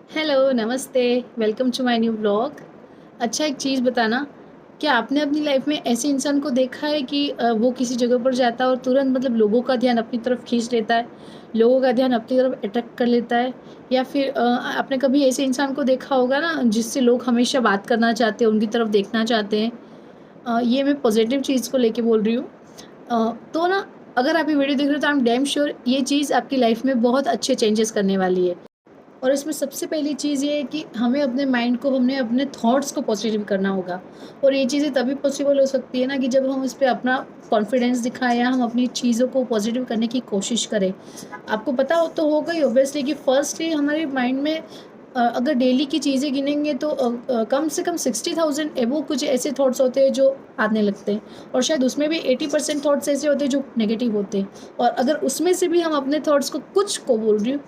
Hello, नमस्ते, welcome to my new vlog. अच्छा एक चीज़ बताना, क्या आपने अपनी लाइफ में ऐसे इंसान को देखा है कि वो किसी जगह पर जाता है और तुरंत मतलब लोगों का ध्यान अपनी तरफ खींच लेता है, लोगों का ध्यान अपनी तरफ अट्रैक्ट कर लेता है? या फिर आपने कभी ऐसे इंसान को देखा होगा ना जिससे लोग हमेशा बात करना चाहते हैं, उनकी तरफ देखना चाहते हैं? ये मैं पॉज़िटिव चीज़ को लेके बोल रही हूँ। तो ना अगर आप ये वीडियो देख रहे हो तो आई एम डैम श्योर ये चीज़ आपकी लाइफ में बहुत अच्छे चेंजेस करने वाली है। और इसमें सबसे पहली चीज़ ये है कि हमें अपने माइंड को हमने अपने थॉट्स को पॉजिटिव करना होगा। और ये चीज़ें तभी पॉसिबल हो सकती है ना कि जब हम इस पे अपना कॉन्फिडेंस दिखाएँ या हम अपनी चीज़ों को पॉजिटिव करने की कोशिश करें। आपको पता हो तो होगा ही ऑब्वियसली कि फर्स्टली हमारे माइंड में अगर डेली की चीज़ें गिनेंगे तो कम से कम 60,000 एबोव कुछ ऐसे थॉट्स होते हैं जो आने लगते हैं। और शायद उसमें भी 80% थॉट्स ऐसे होते हैं जो नेगेटिव होते हैं। और अगर उसमें से भी हम अपने थॉट्स को कुछ को बोल रही हूँ,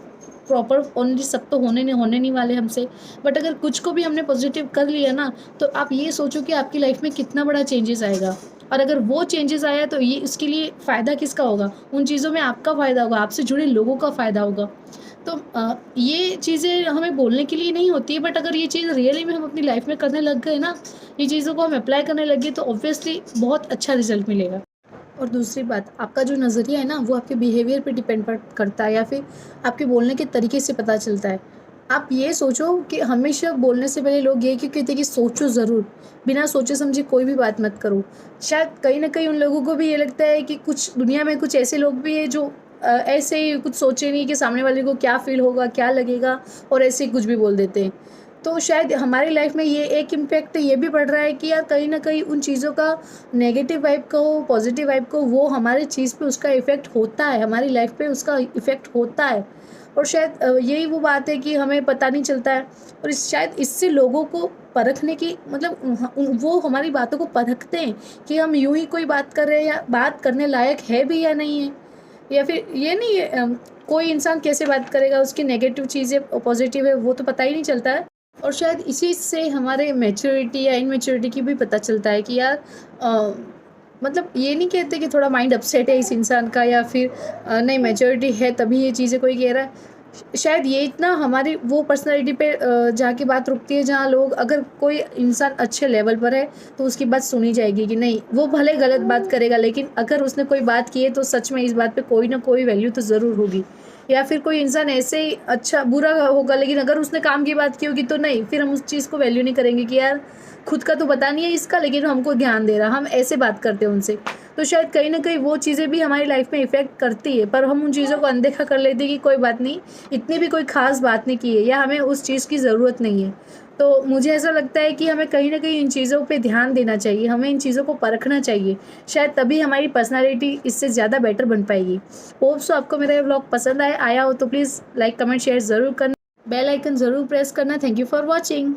प्रॉपर ओनली सब तो होने नहीं वाले हमसे, बट अगर कुछ को भी हमने पॉजिटिव कर लिया ना, तो आप ये सोचो कि आपकी लाइफ में कितना बड़ा चेंजेस आएगा। और अगर वो चेंजेस आया तो ये उसके लिए फ़ायदा किसका होगा? उन चीज़ों में आपका फ़ायदा होगा, आपसे जुड़े लोगों का फ़ायदा होगा। तो ये चीज़ें हमें बोलने के लिए नहीं होती है, बट अगर ये चीज़ रियली में हम अपनी लाइफ में करने लग गए ना, ये चीज़ों को हम अप्लाई करने लग गए तो ऑब्वियसली बहुत अच्छा रिजल्ट मिलेगा। और दूसरी बात, आपका जो नज़रिया है ना, वो आपके बिहेवियर पे डिपेंड करता है या फिर आपके बोलने के तरीके से पता चलता है। आप ये सोचो कि हमेशा बोलने से पहले लोग ये क्यों कहते हैं कि सोचो ज़रूर, बिना सोचे समझे कोई भी बात मत करो। शायद कहीं न कहीं उन लोगों को भी ये लगता है कि कुछ दुनिया में कुछ ऐसे लोग भी हैं जो ऐसे ही कुछ सोचे नहीं कि सामने वाले को क्या फ़ील होगा, क्या लगेगा, और ऐसे ही कुछ भी बोल देते हैं। तो शायद हमारी लाइफ में ये एक इम्पैक्ट ये भी पड़ रहा है कि यार कहीं न कहीं उन चीज़ों का नेगेटिव वाइब कहो, पॉज़िटिव वाइब कहो, वो हमारी चीज़ पे उसका इफ़ेक्ट होता है, हमारी लाइफ पे उसका इफ़ेक्ट होता है। और शायद यही वो बात है कि हमें पता नहीं चलता है। और शायद इससे लोगों को परखने की मतलब वो हमारी बातों को परखते हैं कि हम यूँ ही कोई बात कर रहे हैं या बात करने लायक है भी या नहीं है। या फिर ये नहीं है कोई इंसान कैसे बात करेगा, उसकी नेगेटिव चीज़ें पॉज़िटिव है वो तो पता ही नहीं चलता है। और शायद इसी से हमारे मैच्योरिटी या इनमैच्योरिटी की भी पता चलता है कि यार अ, मतलब ये नहीं कहते कि थोड़ा माइंड अपसेट है इस इंसान का या फिर नहीं मैच्योरिटी है तभी ये चीज़ें कोई कह रहा है। शायद ये इतना हमारी वो पर्सनैलिटी पे जाके बात रुकती है जहाँ लोग अगर कोई इंसान अच्छे लेवल पर है तो उसकी बात सुनी जाएगी कि नहीं, वो भले गलत बात करेगा लेकिन अगर उसने कोई बात की है तो सच में इस बात पे कोई ना कोई वैल्यू तो ज़रूर होगी। या फिर कोई इंसान ऐसे ही अच्छा बुरा होगा लेकिन अगर उसने काम की बात की होगी तो नहीं, फिर हम उस चीज़ को वैल्यू नहीं करेंगे कि यार खुद का तो पता नहीं है इसका लेकिन हमको ध्यान दे रहा, हम ऐसे बात करते हैं उनसे। तो शायद कहीं न कहीं वो चीज़ें भी हमारी लाइफ में इफ़ेक्ट करती है, पर हम उन चीज़ों को अनदेखा कर लेते हैं कि कोई बात नहीं, इतनी भी कोई ख़ास बात नहीं की है या हमें उस चीज़ की ज़रूरत नहीं है। तो मुझे ऐसा लगता है कि हमें कहीं न कहीं इन चीज़ों पे ध्यान देना चाहिए, हमें इन चीज़ों को परखना चाहिए। शायद तभी हमारी पर्सनैलिटी इससे ज़्यादा बेटर बन पाएगी। होप सो आपको मेरा ये व्लॉग पसंद आया हो तो प्लीज़ लाइक, कमेंट, शेयर ज़रूर करना। बेल आइकन ज़रूर प्रेस करना। Thank you for watching.